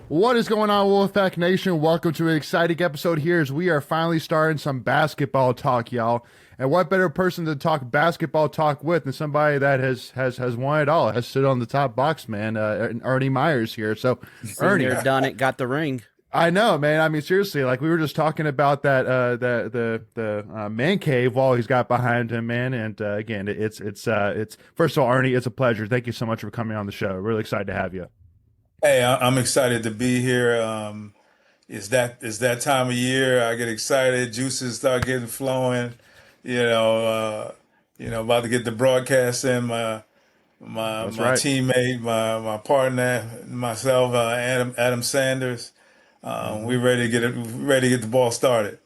What is going on, Wolfpack Nation? Welcome to an exciting episode here as we are finally starting some basketball talk, y'all. And what better person to talk basketball talk with than somebody that has won it all, has stood on the top box, man. Ernie Myers here. So, Been Ernie, there, done it, got the ring. I know, man. I mean, seriously, like we were just talking about that, the man cave wall he's got behind him, man. And again, it's first of all, Ernie, it's a pleasure. Thank you so much for coming on the show. Really excited to have you. Hey, I'm excited to be here. It's that time of year. I get excited. Juices start getting flowing. You know, about to get the broadcast in. My That's right. teammate, my partner, myself, Adam Sanders. We Hmm. ready to get the ball started.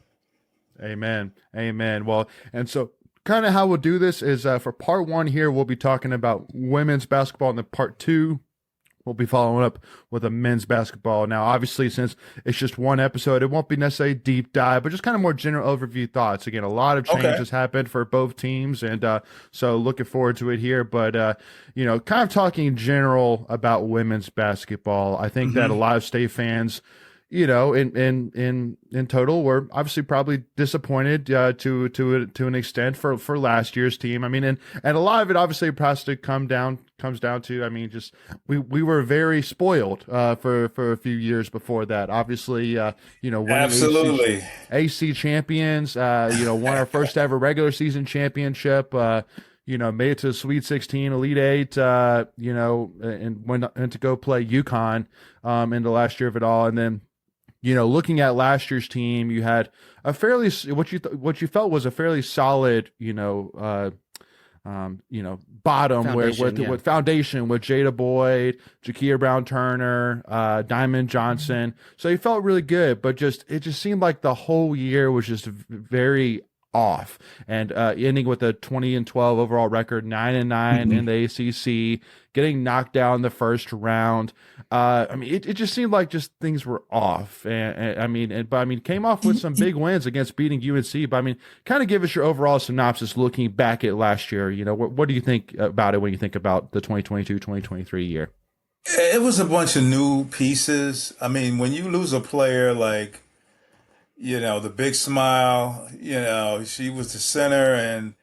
Amen. Amen. Well, and so kind of how we'll do this is for part one here, we'll be talking about women's basketball, and then part two, we'll be following up with a men's basketball. Now, obviously, since it's just one episode, it won't be necessarily deep dive, but just kind of more general overview thoughts. Again, a lot of Okay. changes happened for both teams, and so looking forward to it here. But kind of talking in general about women's basketball, I think that a hmm lot of state fans, in total, were obviously probably disappointed to an extent for last year's team. I mean, and a lot of it obviously has to comes down to, I mean, just we were very spoiled for a few years before that. Obviously, winning Absolutely. AC champions, won our first ever regular season championship. Made it to the Sweet 16, Elite Eight, and went to go play UConn in the last year of it all. And then, looking at last year's team, you had a fairly what you felt was a fairly solid, bottom where Foundation, yeah. with foundation with Jada Boyd, Jakia Brown Turner, Diamond Johnson. So you felt really good, but it just seemed like the whole year was just very off, and ending with a 20-12 overall record, 9-9 in the ACC, getting knocked down in the first round. I mean, it just seemed like just things were off, but came off with some big wins against beating UNC. But I mean, kind of give us your overall synopsis looking back at last year. What do you think about it when you think about the 2022-2023 year? It was a bunch of new pieces. I mean, when you lose a player like the big smile, she was the center. And,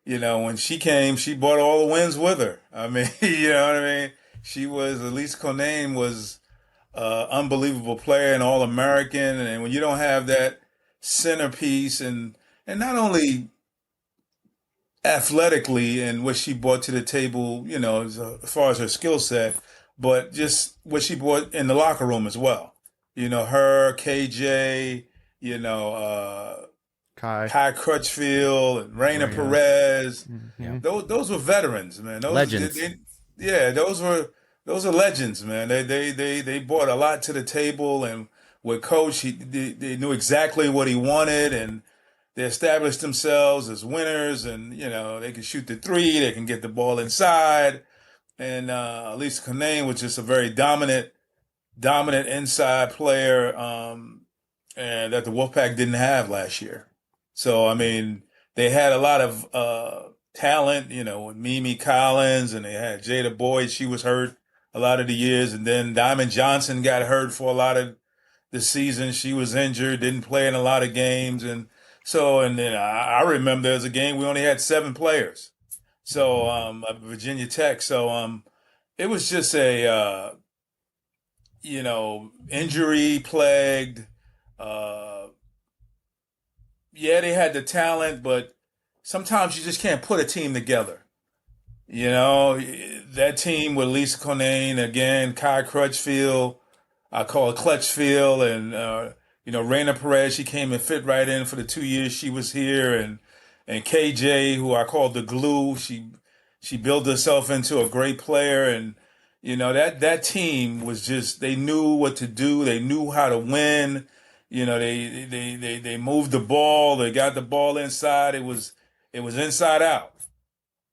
when she came, she brought all the wins with her. I mean, you know what I mean? Elise Conane was unbelievable player and All American. And when you don't have that centerpiece and not only athletically and what she brought to the table, as far as her skill set, but just what she brought in the locker room as well. Her, KJ, Kai, Kai Crutchfield and Raina Marina. Perez. Yeah. Those were veterans, man. Legends. Yeah, those are legends, man. They brought a lot to the table, and with Coach, they knew exactly what he wanted, and they established themselves as winners. And they can shoot the three, they can get the ball inside, and Lisa Conane was just a very dominant inside player, and that the Wolfpack didn't have last year. So I mean, they had a lot of talent, with Mimi Collins, and they had Jada Boyd. She was hurt a lot of the years, and then Diamond Johnson got hurt for a lot of the season. She was injured, didn't play in a lot of games, and then I remember there was a game we only had 7 players. So at Virginia Tech. So it was just a injury plagued. Uh, yeah, they had the talent, but sometimes you just can't put a team together. That team with Lisa Conane, again, Kai Crutchfield, I call it Clutchfield, and Raina Perez, she came and fit right in for the 2 years she was here, and KJ, who I call the glue, she built herself into a great player, and that team was just, they knew what to do, they knew how to win. They moved the ball. They got the ball inside. It was inside out.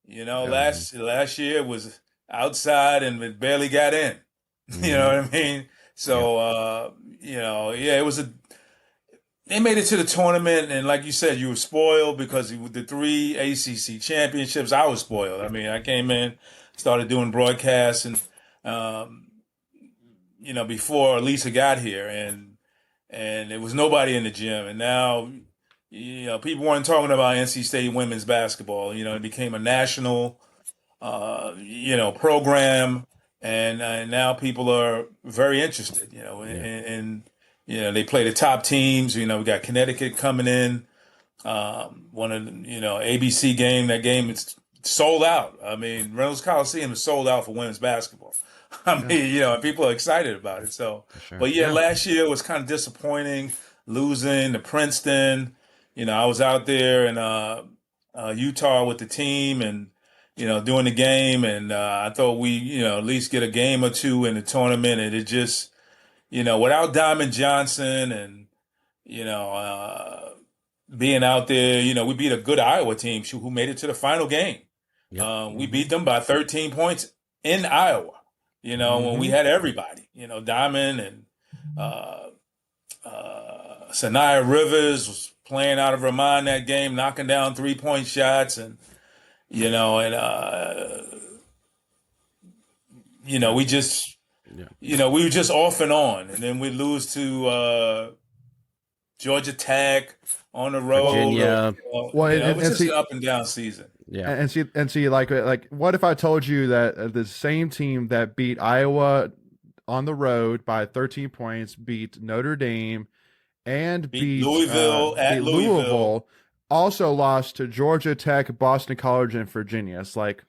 Yeah. Last year it was outside and it barely got in. You know Hmm. what I mean? Yeah. So yeah, they made it to the tournament, and like you said, you were spoiled because with the 3 ACC championships, I was spoiled. I mean, I came in, started doing broadcasts, and before Lisa got here, and there was nobody in the gym, and now, people weren't talking about NC State women's basketball. It became a national, program, and now people are very interested. Yeah. And they play the top teams. We got Connecticut coming in. One of the, ABC game. That game is sold out. I mean, Reynolds Coliseum is sold out for women's basketball. I Yeah, mean, and people are excited about it. So, For sure. but yeah, yeah, last year was kind of disappointing, losing to Princeton. I was out there in Utah with the team, and doing the game, and I thought we, at least get a game or two in the tournament, and it just, without Diamond Johnson and you know. Being out there, we beat a good Iowa team who made it to the final game. Yep. We hmm beat them by 13 points in Iowa, when we hmm had everybody, Diamond and Sanaya Rivers was playing out of her mind that game, knocking down 3-point shots. And, yeah, we just, Yeah. we were just off and on. And then we lose to Georgia Tech on the road. Virginia. well, It was and just see, an up and down season. Yeah. and see, like, what if I told you that the same team that beat Iowa on the road by 13 points beat Notre Dame and Beat Louisville beat at Louisville. Louisville, also lost to Georgia Tech, Boston College, and Virginia? It's like,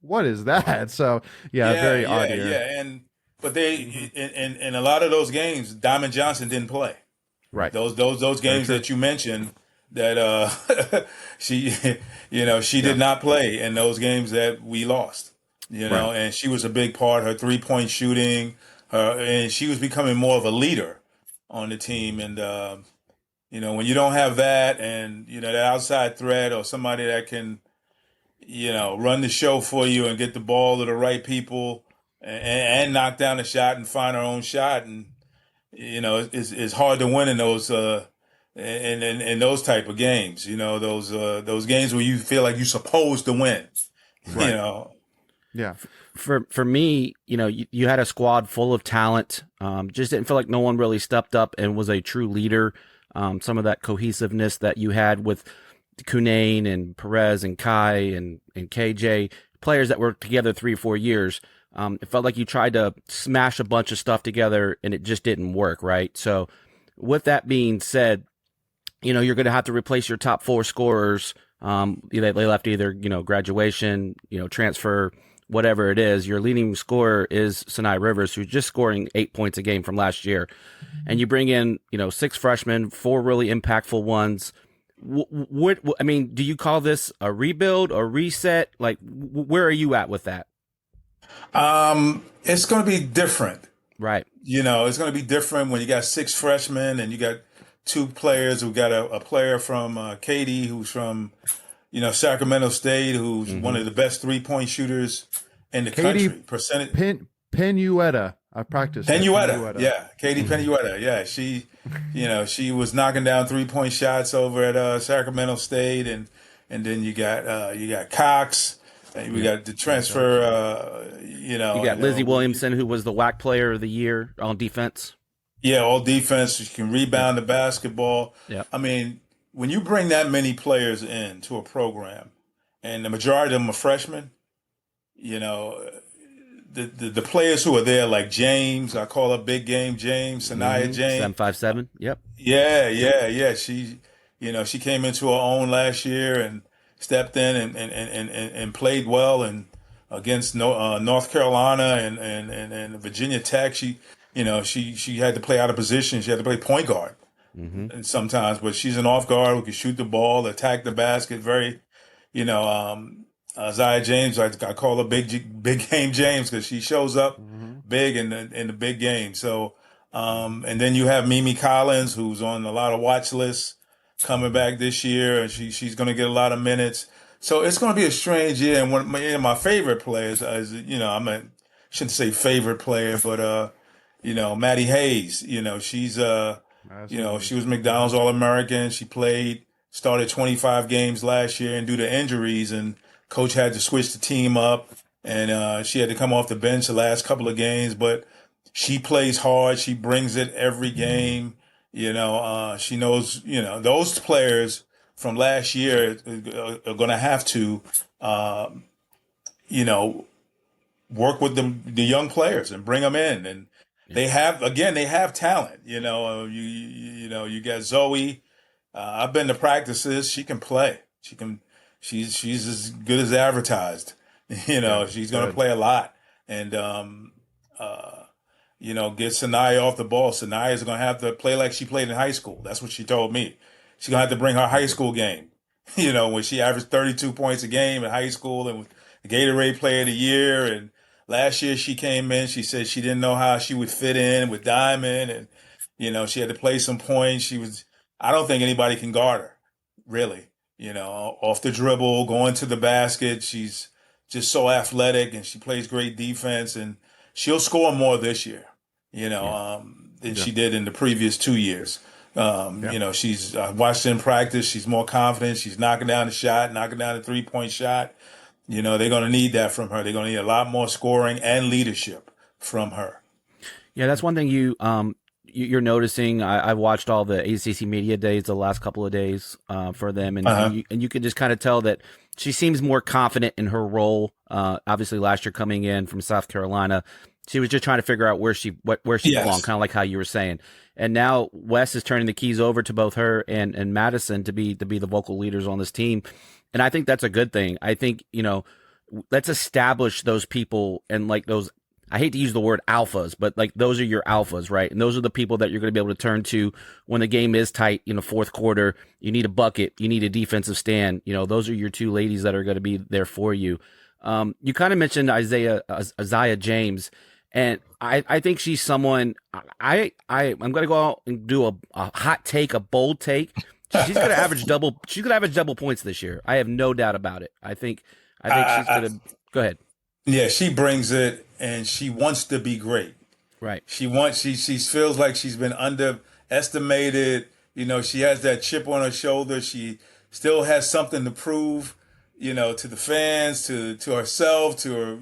what is that? So yeah, Yeah, very odd yeah, year. yeah. But they hmm in a lot of those games, Diamond Johnson didn't play. Right. Those Very games true. that you mentioned that she she Yeah. did not play in those games that we lost. Right. And she was a big part. Her 3-point shooting, and she was becoming more of a leader on the team. And when you don't have that, and that outside threat or somebody that can run the show for you and get the ball to the right people, and knock down a shot and find her own shot, and it's hard to win in those in those type of games. Those games where you feel like you're supposed to win. You Right. know, Yeah. For me, you had a squad full of talent. Just didn't feel like no one really stepped up and was a true leader. Some of that cohesiveness that you had with Kunane and Perez and Kai and KJ, players that were together 3 or 4 years. It felt like you tried to smash a bunch of stuff together and it just didn't work, right? So with that being said, you're going to have to replace your top 4 scorers. They left either, graduation, transfer, whatever it is. Your leading scorer is Sanai Rivers, who's just scoring 8 points a game from last year. And you bring in, 6 freshmen, 4 really impactful ones. I mean, do you call this a rebuild or reset? Like, where are you at with that? it's going to be different. Right. It's going to be different when you got 6 freshmen and you got 2 players. We got a player from Katy who's from Sacramento State, who's one Mm-hmm. of the best 3-point shooters in the Katie country. Percentage. Penuetta. I practiced that. Penuetta, yeah, Katie Penuetta, yeah. She was knocking down 3-point shots over at Sacramento State, and then you got Cox, and we got the transfer. You got Lizzie Williamson, who was the WAC player of the year on defense. Yeah, all defense. She can rebound the basketball. Yeah. I mean, when you bring that many players in to a program, and the majority of them are freshmen, you know, the players who are there, like James, I call her Big Game James, Sanaya James. 757. Yep. Yeah. She came into her own last year and stepped in and played well, and against North Carolina and Virginia Tech, she had to play out of position. She had to play point guard, and sometimes, but she's an off guard who can shoot the ball, attack the basket. Very, Zaya James, I call her Big Game James because she shows up big in the big game. So, and then you have Mimi Collins, who's on a lot of watch lists coming back this year, and she's going to get a lot of minutes. So it's going to be a strange year. And one of my favorite players is, shouldn't say favorite player, but Maddie Hayes. She's she was McDonald's All-American. She started 25 games last year, and due to injuries, and coach had to switch the team up, and she had to come off the bench the last couple of games. But she plays hard. She brings it every game. She knows, those players from last year are going to have to, you know, work with the young players and bring them in. And Yeah. they have talent. You got Zoe. I've been to practices. She can play. She's as good as advertised. Good. She's going to Good. play a lot. And, get Sanaya off the ball. Sanaya's going to have to play like she played in high school. That's what she told me. She's going to have to bring her high school game. When she averaged 32 points a game in high school and was the Gatorade Player of the Year. And last year she came in, she said she didn't know how she would fit in with Diamond. And, she had to play some points. I don't think anybody can guard her, really. Off the dribble, going to the basket. She's just so athletic and she plays great defense. And she'll score more this year, than she did in the previous 2 years. She's watched her in practice. She's more confident. She's knocking down the shot, knocking down the 3-point shot. They're going to need that from her. They're going to need a lot more scoring and leadership from her. Yeah, that's one thing you're noticing. I've watched all the ACC media days the last couple of days for them, and you can just kind of tell that she seems more confident in her role. Obviously, last year coming in from South Carolina, she was just trying to figure out where she belonged, kind of like how you were saying. And now Wes is turning the keys over to both her and Madison to be the vocal leaders on this team, and I think that's a good thing. I think let's establish those people and like those. I hate to use the word alphas, but like those are your alphas, right? And those are the people that you're going to be able to turn to when the game is tight in the fourth quarter. You need a bucket, you need a defensive stand. Those are your two ladies that are going to be there for you. You kind of mentioned Isaiah James, and I think she's someone. I'm going to go out and do a hot take, a bold take. She's going to average double. She's going to average double points this year. I have no doubt about it. I think she's going to go ahead. Yeah, she brings it, and she wants to be great. Right. She feels like she's been underestimated. She has that chip on her shoulder. She still has something to prove, to the fans, to herself, to her,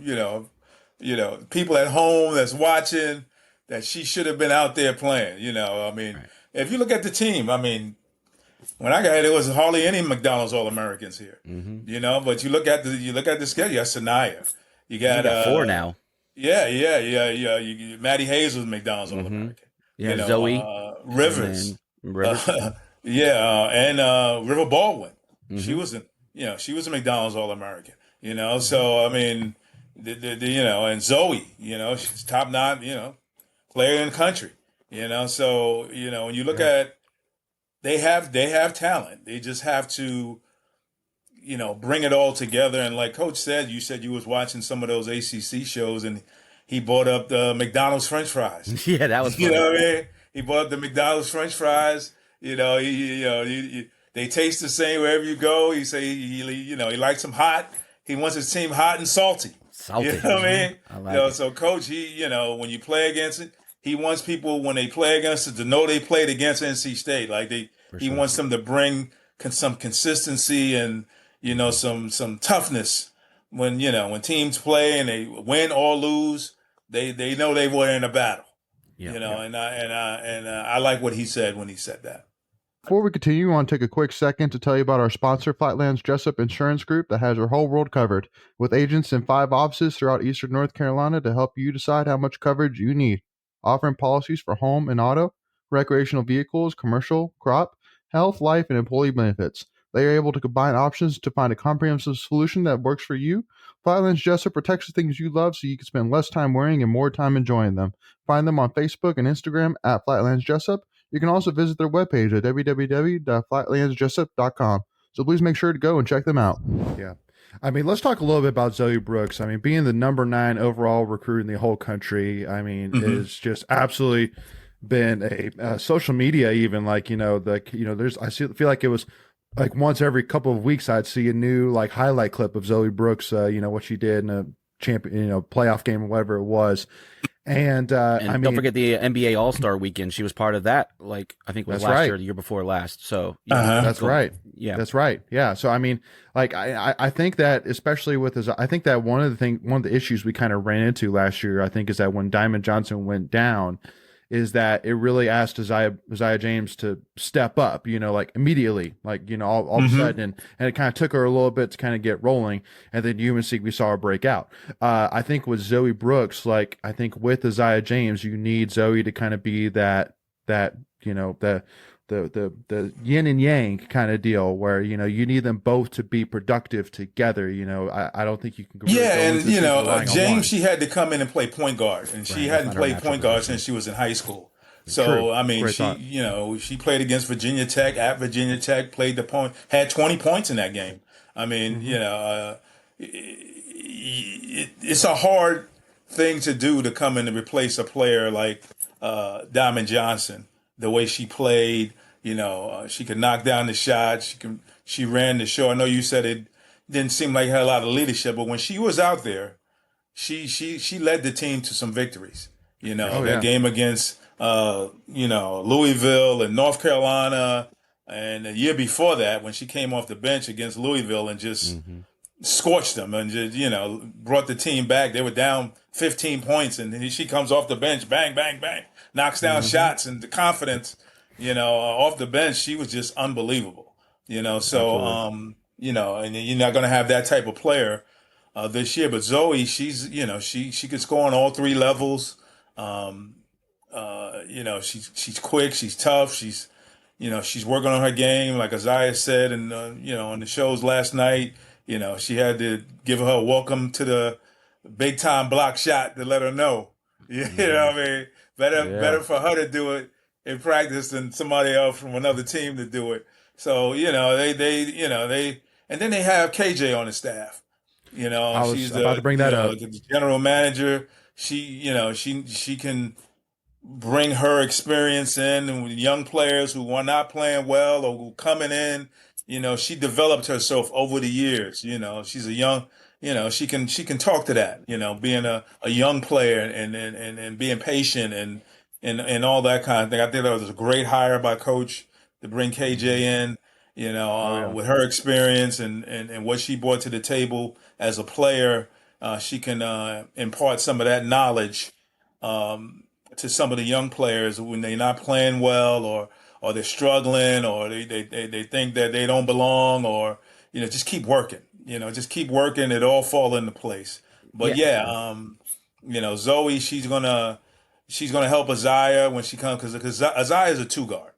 people at home that's watching, that she should have been out there playing. Right. If you look at the team, when I got here, there was hardly any McDonald's All-Americans here. Mm-hmm. But you look at the schedule. You got Sanaya. You got 4 now. Yeah. Maddie Hayes was McDonald's All-American. Yeah, Zoe Rivers. Rivers. And River Baldwin. Mm-hmm. She was a McDonald's All-American. So and Zoe. She's top 9. Player in the country. So when you look at, they have talent. They just have to, bring it all together. And like Coach said, you said you was watching some of those ACC shows, and he brought up the McDonald's French fries. Yeah, that was funny. You know what I mean? He brought up the McDonald's French fries. They taste the same wherever you go. He say he likes them hot. He wants his team hot and salty. Salty. You know what I mean? I like it. So Coach, when you play against it, he wants people when they play against it to know they played against NC State. Like he wants them to bring some consistency and some toughness when teams play and they win or lose. They know they were in a battle. Yeah. And I like what he said when he said that. Before we continue, I want to take a quick second to tell you about our sponsor, Flatlands Jessup Insurance Group, that has your whole world covered, with agents in 5 offices throughout Eastern North Carolina to help you decide how much coverage you need, offering policies for home and auto, recreational vehicles, commercial, crop, health, life, and employee benefits. They are able to combine options to find a comprehensive solution that works for you. Flatlands Jessup protects the things you love so you can spend less time worrying and more time enjoying them. Find them on Facebook and Instagram at Flatlands Jessup. You can also visit their webpage at www.flatlandsjessup.com. So please make sure to go and check them out. Yeah. Let's talk a little bit about Zoe Brooks. being the number 9 overall recruit in the whole country, is just absolutely been a social media, even there's, feel like it was like once every couple of weeks I'd see a new highlight clip of Zoe Brooks, what she did in a champion, playoff game or whatever it was. And And I don't mean, forget the NBA All-Star Weekend. She was part of that. Like I think it was that's last right. year, or the year before last. So That's go, right. yeah, That's right. Yeah. So I mean, like I think that especially with his, I think that one of the issues we kind of ran into last year, I think, is that when Diamond Johnson went down, is that it really asked Isaiah James to step up, like immediately, like, all of a Hmm. sudden, and it kind of took her a little bit to kind of get rolling. And then UNC, we saw her break out. I think with Zoe Brooks, like, I think with Isaiah James, you need Zoe to kind of be that, the yin and yang kind of deal where, you need them both to be productive together. I don't think you can really Yeah, go and into the season relying on James, one. she had to come in and play point guard, and she right. That's hadn't not her played natural point guard position. since she was in high school. True. So I That's mean, what I thought. she played against Virginia Tech at Virginia Tech, played the point, had 20 points in that game. I mean, Hmm. it's a hard thing to do to come in and replace a player like Diamond Johnson. The way she played, she could knock down the shot. She ran the show. I know you said it didn't seem like she had a lot of leadership, but when she was out there, she led the team to some victories. Oh That yeah. game against Louisville and North Carolina, and the year before that when she came off the bench against Louisville and just Hmm. scorched them and just brought the team back. They were down 15 points, and then she comes off the bench, bang, bang, bang, knocks down Hmm. shots, and the confidence, off the bench, she was just unbelievable. So Absolutely. and you're not going to have that type of player this year. But Zoe, she's she can score on all three levels. Um, she's quick, she's tough, she's working on her game, like Isaiah said, and on the shows last night. She had to give her a welcome to the big time block shot to let her know. You know Hmm. what I mean? Better Yeah. for her to do it in practice than somebody else from another team to do it. So they and then they have KJ on the staff. I was She's about to the bring that up. the general manager. She can bring her experience in, and with young players who are not playing well or who coming in. She developed herself over the years. She's a young. She can talk to that. Being a young player and being patient and all that kind of thing. I think that was a great hire by coach to bring Hmm. KJ in. Oh yeah. With her experience and what she brought to the table as a player, she can impart some of that knowledge um, to some of the young players when they're not playing well or they're struggling or they think that they don't belong or just keep working. Just keep working. It all fall into place. But Yeah, yeah, Zoe, she's gonna help Isaiah when she comes because Isaiah is a two guard.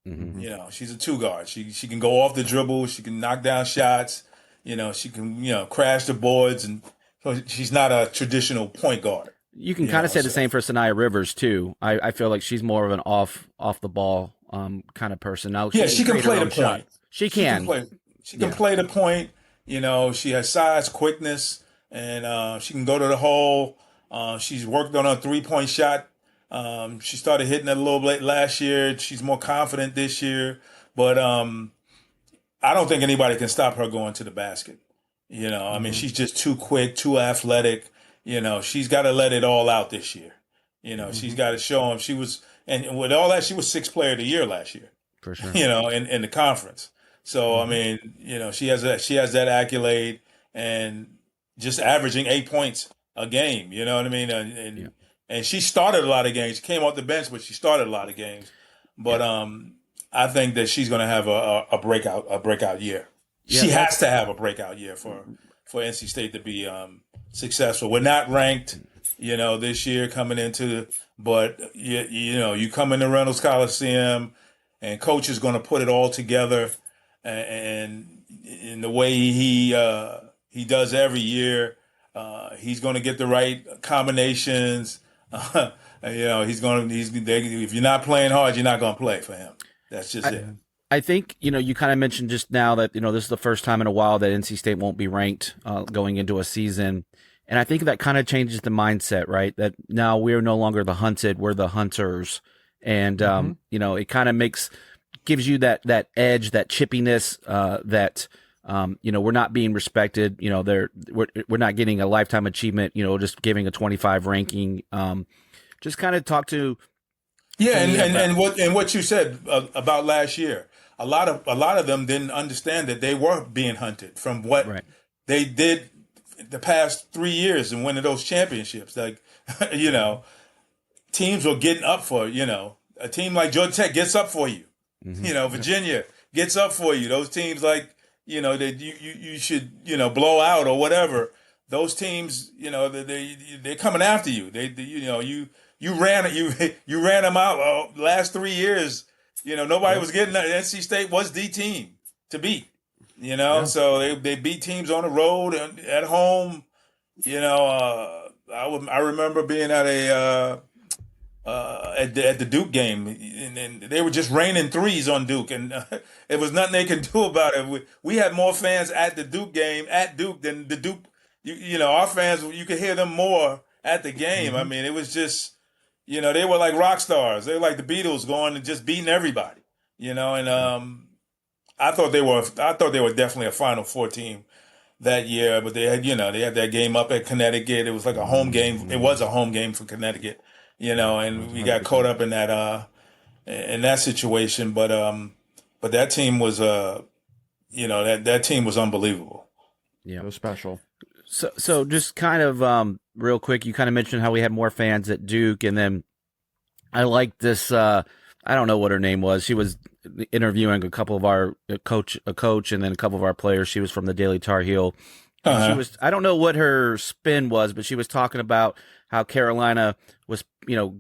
hmm Hmm. She's a two guard. She can go off the dribble. She can knock down shots. She can crash the boards, and so she's not a traditional point guard. you can kind of say the So same for Sanaya Rivers too. I feel like she's more of an off the ball kind of person. Now she yeah, can she can create her play the own shot. point. She She can can, play. She can yeah. play the point. She has size, quickness, and she can go to the hole. She's worked on her 3-point shot. She started hitting it a little late last year. She's more confident this year, but I don't think anybody can stop her going to the basket. I mean, Hmm. she's just too quick, too athletic. She's got to let it all out this year. She's Hmm. got to show them and with all that, she was sixth player of the year last year. For sure. In the conference. So I Hmm. mean, she has that accolade and just averaging 8 points a game. You know what I mean? And Yeah, and, and she started a lot of games. She came off the bench, but she started a lot of games. yeah, But I think that she's going to have a breakout year. yeah. She Well, has to have a breakout year for NC State to be successful. We're not ranked, this year coming into, but you come into Reynolds Coliseum, and coach is going to put it all together, and in the way he does every year, he's going to get the right combinations. If you're not playing hard, you're not going to play for him. That's just I, it. I think you kind of mentioned just now that this is the first time in a while that NC State won't be ranked going into a season, and I think that kind of changes the mindset, right? That now we're no longer the hunted, we're the hunters, and Hmm. it kind of gives you that edge, that chippiness, that we're not being respected. We're not getting a lifetime achievement. Just giving a 25 ranking. Just kind of talk to. Yeah, and what you said about last year, a lot of them didn't understand that they were being hunted from what Right. they did the past 3 years and winning those championships. Like, teams were getting up for, a team like Georgia Tech gets up for you. Virginia gets up for you. Those teams like, that you should, blow out or whatever. Those teams, they're coming after you. You ran them out last 3 years. Nobody was getting that. NC State was the team to beat. So they beat teams on the road and at home. I remember being at at the Duke game, and they were just raining threes on Duke, and there was nothing they could do about it. We had more fans at the Duke game at Duke than the Duke. Our fans, you could hear them more at the game. Mm-hmm. I mean, it was just, they were like rock stars. They were like the Beatles going and just beating everybody. And I thought they were definitely a Final Four team that year, but they had that game up at Connecticut. It was like a home game. It was a home game for Connecticut, and we got caught up in that situation. But that team was that team was unbelievable. Yeah, it was special. So just kind of real quick, you kind of mentioned how we had more fans at Duke, and then I like this. I don't know what her name was. She was interviewing a couple of our coach, and then a couple of our players. She was from the Daily Tar Heel. Uh-huh. She was. I don't know what her spin was, but she was talking about how Carolina was,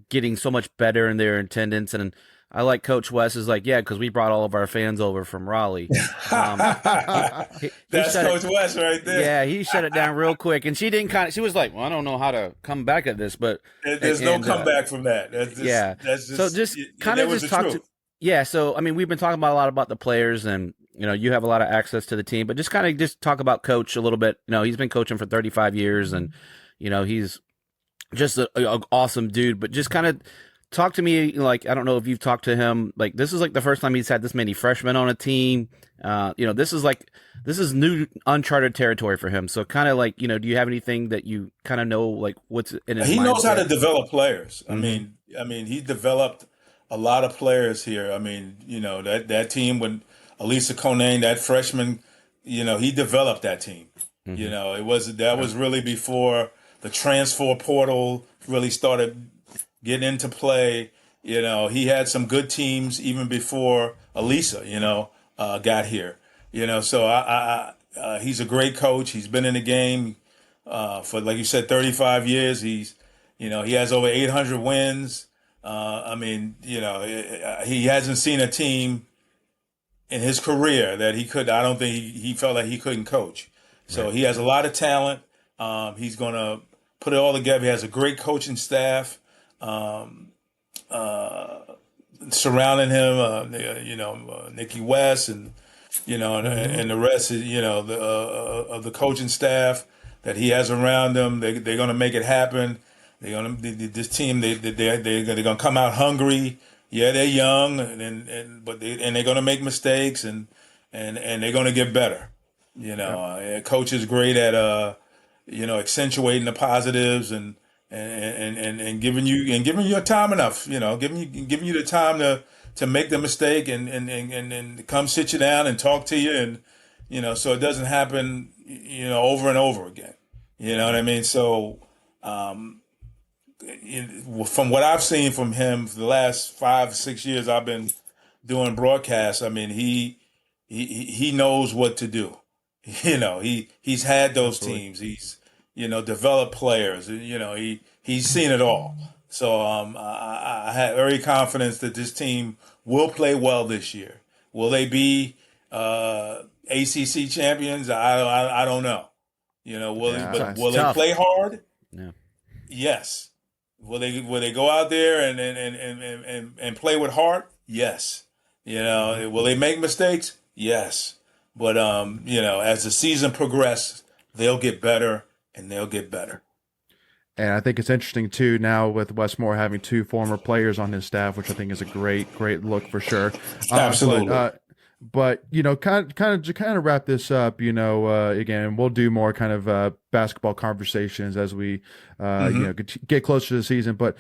getting so much better in their attendance. And I like Coach West is like, yeah, because we brought all of our fans over from Raleigh. That's Coach West right there. Yeah, he shut it down real quick, and she didn't she was like, well, I don't know how to come back at this, but there's no comeback from that. That's just, so just kind of just talk to. Yeah, so I mean, we've been talking about a lot about the players, and you have a lot of access to the team, but just kind of just talk about Coach a little bit. He's been coaching for 35 years, and he's just an awesome dude. But just kind of talk to me, like, I don't know if you've talked to him. Like, this is like the first time he's had this many freshmen on a team. This is new uncharted territory for him. So kind of like, do you have anything that you kind of know, like what's in his mindset? He knows how to develop players. Mm-hmm. I mean, he developed a lot of players here. I mean, that team when Elisa Konane, that freshman, he developed that team. Mm-hmm. That was really before the transfer portal really started getting into play. He had some good teams even before Elisa, got here. So he's a great coach. He's been in the game for, like you said, 35 years. He has over 800 wins. He hasn't seen a team in his career that he could. I don't think he felt like he couldn't coach. So He has a lot of talent. He's going to put it all together. He has a great coaching staff surrounding him. Nikki West and and the rest of the coaching staff that he has around him. They're going to make it happen. This team they're gonna come out hungry. Yeah, they're young but they're gonna make mistakes and they're gonna get better. Coach is great at accentuating the positives and giving you time enough. Giving you the time to make the mistake and come sit you down and talk to you and so it doesn't happen over and over again. You know what I mean? So. From what I've seen from him for the last 5-6 years I've been doing broadcasts, I mean, he knows what to do. He's had those teams. He's, developed players. He's seen it all. So I have every confidence that this team will play well this year. Will they be ACC champions? I don't know. Will they play hard? Yeah. Yes. Will they go out there and play with heart? Yes. Will they make mistakes? Yes. But as the season progresses, they'll get better and they'll get better. And I think it's interesting too now with Westmore having 2 former players on his staff, which I think is a great look for sure. Absolutely. But to wrap this up, again, we'll do more kind of basketball conversations as we get closer to the season. But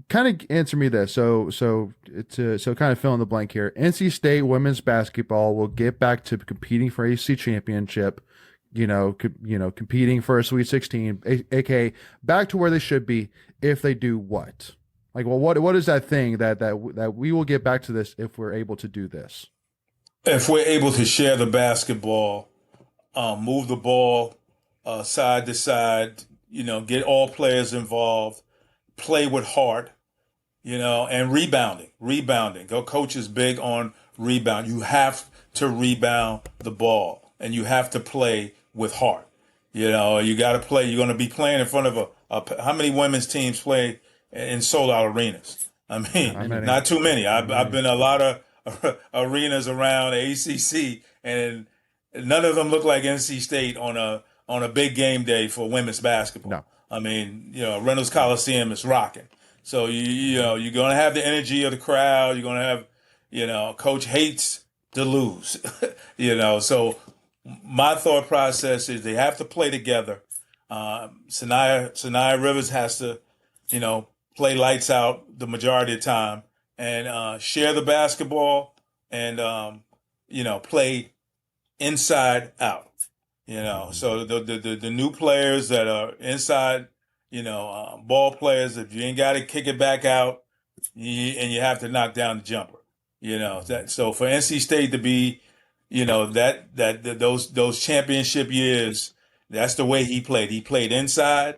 kind of answer me this. So kind of fill in the blank here. NC State women's basketball will get back to competing for ACC championship. Competing for a Sweet 16, aka back to where they should be if they do what? Like, well, what is that thing that we will get back to this if we're able to do this? If we're able to share the basketball, move the ball side to side, get all players involved, play with heart, and rebounding. Coach is big on rebound. You have to rebound the ball, and you have to play with heart. You got to play. You're going to be playing in front of how many women's teams play in sold-out arenas? I mean, not too many. I've been a lot of arenas around the ACC, and none of them look like NC State on a big game day for women's basketball. No. I mean, Reynolds Coliseum is rocking. So you're going to have the energy of the crowd. You're going to have, coach hates to lose. So my thought process is they have to play together. Sanaya Rivers has to, play lights out the majority of the time and share the basketball and, play inside out. So the new players that are inside, ball players, if you ain't got to kick it back out, and you have to knock down the jumper. So for NC State to be, those championship years, that's the way he played. He played inside,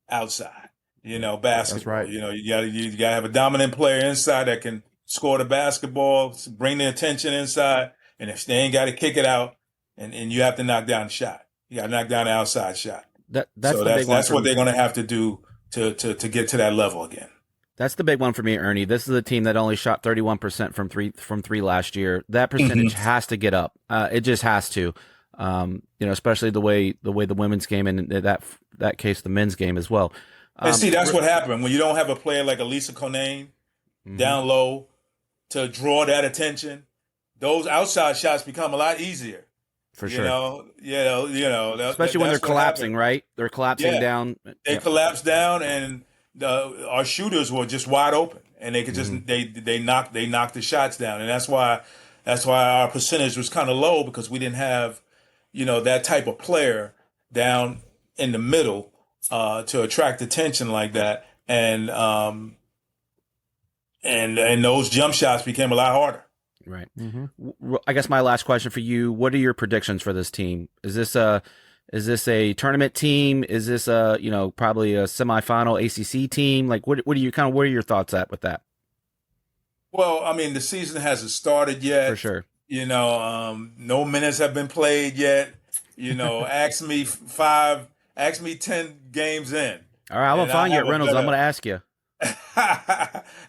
outside. Basketball. That's right. You gotta have a dominant player inside that can score the basketball, bring the attention inside, and if they ain't got to kick it out, and you have to knock down the shot. You got to knock down the outside shot. That's what they're going to have to do to get to that level again. That's the big one for me, Ernie. This is a team that only shot 31% from three last year. That percentage has to get up. It just has to. Especially the way the women's game and in that case the men's game as well. And see, that's what happened when you don't have a player like Elisa Konane down low to draw that attention. Those outside shots become a lot easier. For sure. Especially when they're collapsing, right? They're collapsing down. They collapse down, and our shooters were just wide open, and they could just they knocked the shots down, and that's why our percentage was kind of low because we didn't have that type of player down in the middle to attract attention like that, and those jump shots became a lot harder. Right. I guess my last question for you: what are your predictions for this team? Is this a tournament team? Is this probably a semifinal ACC team? Like, what are your thoughts with that? Well, I mean, the season hasn't started yet. For sure. No minutes have been played yet. Ask me 10 games in. All right, I'm gonna find you at Reynolds. I'm gonna ask you.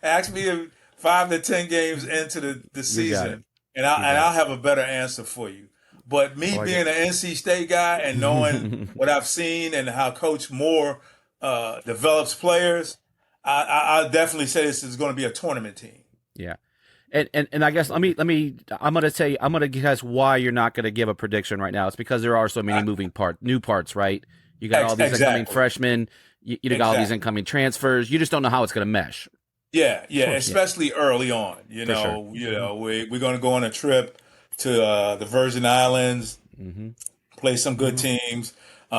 Ask me 5 to 10 games into the season, and I'll have a better answer for you. But me being an NC State guy and knowing what I've seen and how Coach Moore develops players, I'll definitely say this is going to be a tournament team. Yeah. And I guess I'm gonna guess why you're not gonna give a prediction right now. It's because there are so many new parts, right? You got all these incoming freshmen, you got all these incoming transfers. You just don't know how it's gonna mesh. Yeah, especially early on. We're going to go on a trip to the Virgin Islands, play some good teams. We're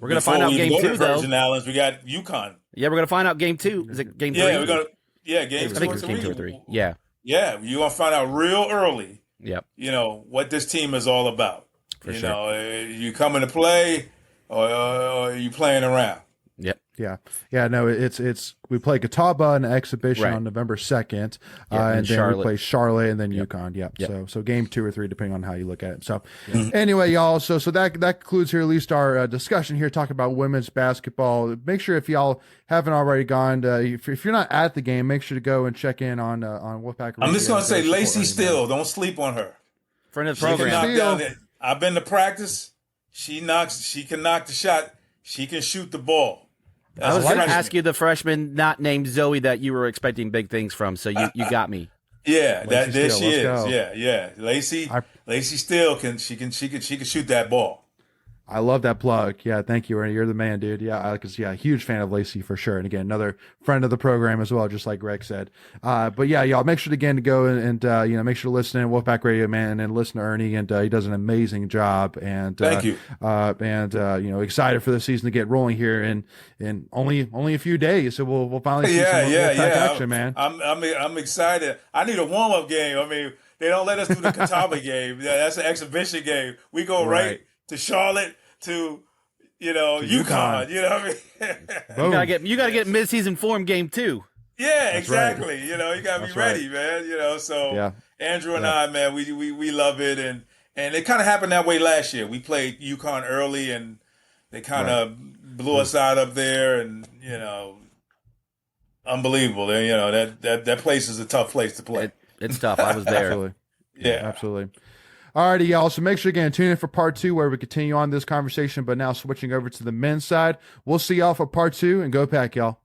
going to find out game 2, though. Virgin Islands, we got UConn. Yeah, we're going to find out game 2. Is it game 3? Yeah, game 2 I think it's game 2 or 3. Yeah. Yeah, you're going to find out real early. Yep. What this team is all about. For sure. You coming to play or you playing around. Yep. Yeah. No, it's we play Catawba in an exhibition on November 2nd, and then we play Charlotte and then UConn. Yep. So game 2 or 3, depending on how you look at it. So anyway, y'all. So that concludes here at least our discussion here talking about women's basketball. Make sure if y'all haven't already gone, if you're not at the game, make sure to go and check in on Wolfpack. I'm just gonna say Lacey Steele. Don't sleep on her. Friend of the program. I've been to practice. She can knock the shot. She can shoot the ball. I was going to ask you the freshman not named Zoe that you were expecting big things from, so you got me. Yeah, Lacey there Steele, she let's is. go. Yeah, yeah. Lacey I Lacey still can shoot that ball. I love that plug. Yeah, thank you, Ernie. You're the man, dude. Yeah, because huge fan of Lacey for sure. And again, another friend of the program as well, just like Greg said. But yeah, y'all make sure again to go and make sure to listen to Wolfpack Radio, man, and listen to Ernie. And he does an amazing job. And Thank you. excited for the season to get rolling here in only a few days. So we'll finally see Yeah, some yeah, Wolfpack yeah. action, man. I'm excited. I need a warm up game. I mean, they don't let us do the Catawba game. Yeah, that's an exhibition game. We go right to Charlotte to UConn. UConn. You know what I mean? Boom. You gotta get mid-season form game too. Yeah, That's right. exactly. You got to be That's ready, man. So Yeah. Andrew and Yeah. I, man, we love it, and it kind of happened that way last year. We played UConn early, and they kind of blew us out up there, and unbelievable. That place is a tough place to play. It's tough. I was there. Absolutely. Yeah. Absolutely. Alrighty, y'all. So make sure again tune in for part 2 where we continue on this conversation, but now switching over to the men's side. We'll see y'all for part 2 and go Pack, y'all.